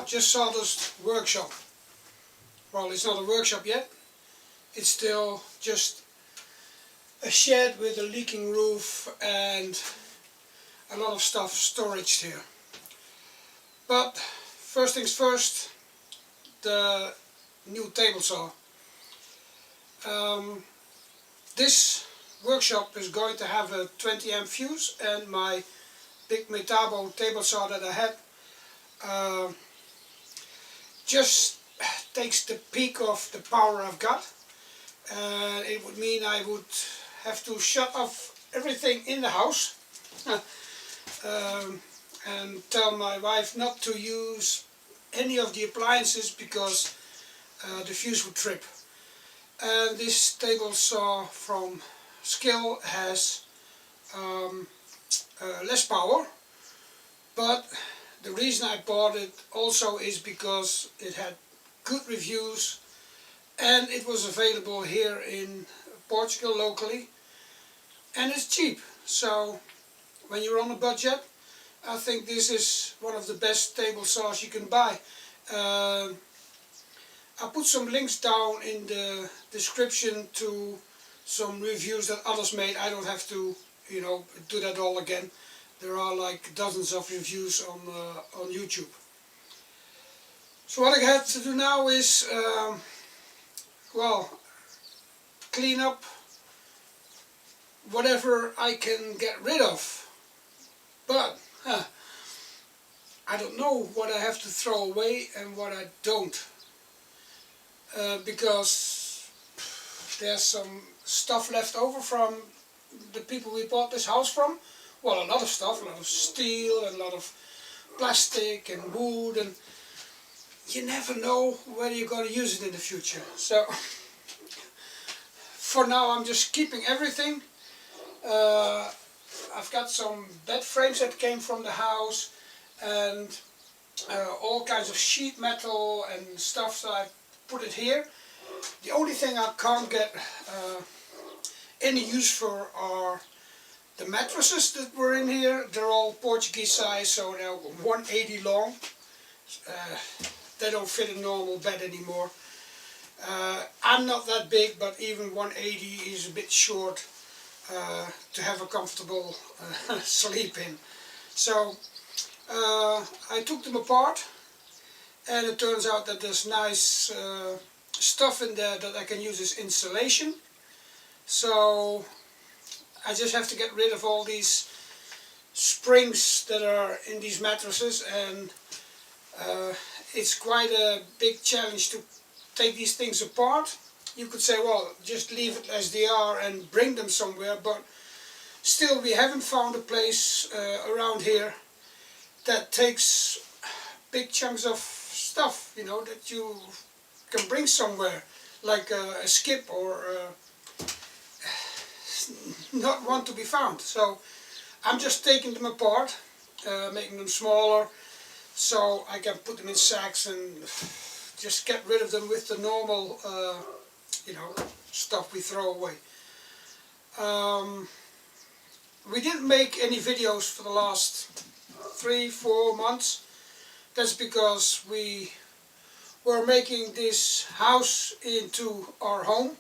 Just Sawdust workshop. Well, it's not a workshop yet. It's still just a shed with a leaking roof and a lot of stuff storage here. But first things first, the new table saw. This workshop is going to have a 20 amp fuse, and my big Metabo table saw that I had just takes the peak of the power I've got. It would mean I would have to shut off everything in the house and tell my wife not to use any of the appliances because the fuse would trip. And this table saw from Skill has less power, but the reason I bought it also is because it had good reviews and it was available here in Portugal locally, and it's cheap. So when you're on a budget, I think this is one of the best table saws you can buy. I'll put some links down in the description to some reviews that others made. I don't have to, do that all again. There are like dozens of reviews on YouTube. So what I had to do now is, clean up whatever I can get rid of. But I don't know what I have to throw away and what I don't. Because there's some stuff left over from the people we bought this house from. Well, a lot of stuff, a lot of steel and a lot of plastic and wood, and you never know whether you're going to use it in the future. So for now I'm just keeping everything. I've got some bed frames that came from the house and all kinds of sheet metal and stuff, so I put it here. The only thing I can't get any use for are the mattresses that were in here. They're all Portuguese size, so they're 180 long. They don't fit a normal bed anymore. I'm not that big, but even 180 is a bit short to have a comfortable sleep in. So I took them apart, and it turns out that there's nice stuff in there that I can use as insulation. So I just have to get rid of all these springs that are in these mattresses, and it's quite a big challenge to take these things apart. You could say, well, just leave it as they are and bring them somewhere, but still we haven't found a place around here that takes big chunks of stuff, that you can bring somewhere, like a skip or not one to be found. So I'm just taking them apart, making them smaller, so I can put them in sacks and just get rid of them with the normal, stuff we throw away. We didn't make any videos for the last 3-4 months. That's because we were making this house into our home,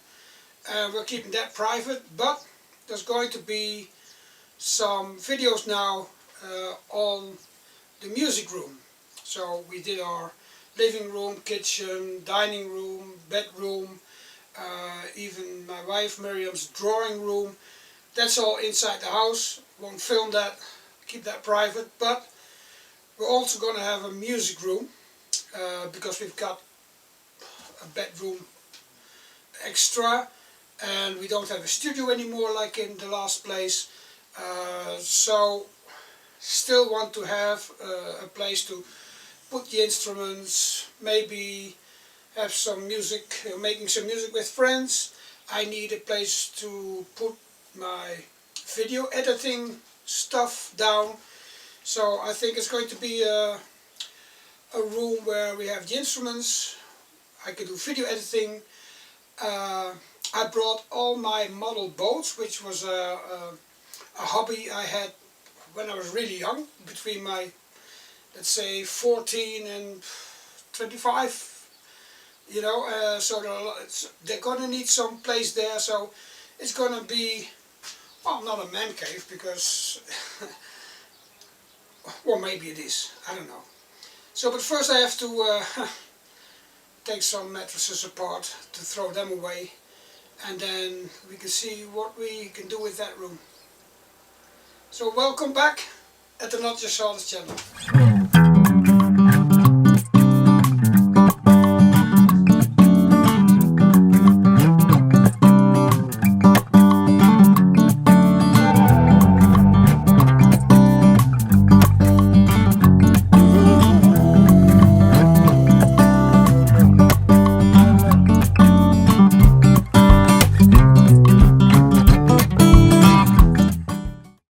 and we're keeping that private, but there's going to be some videos now on the music room. So we did our living room, kitchen, dining room, bedroom, even my wife Miriam's drawing room. That's all inside the house. Won't film that, keep that private, but we're also going to have a music room because we've got a bedroom extra and we don't have a studio anymore like in the last place. So still want to have a place to put the instruments, maybe have some music, making some music with friends. I need a place to put my video editing stuff down. So I think it's going to be a room where we have the instruments. I can do video editing. I brought all my model boats, which was a hobby I had when I was really young, between my, let's say, 14 and 25, you know, so they're gonna need some place there, so it's gonna be, well, not a man cave, because well, maybe it is, I don't know. So, but first I have to take some mattresses apart to throw them away, and then we can see what we can do with that room. So welcome back at the Not Just Sawdust channel.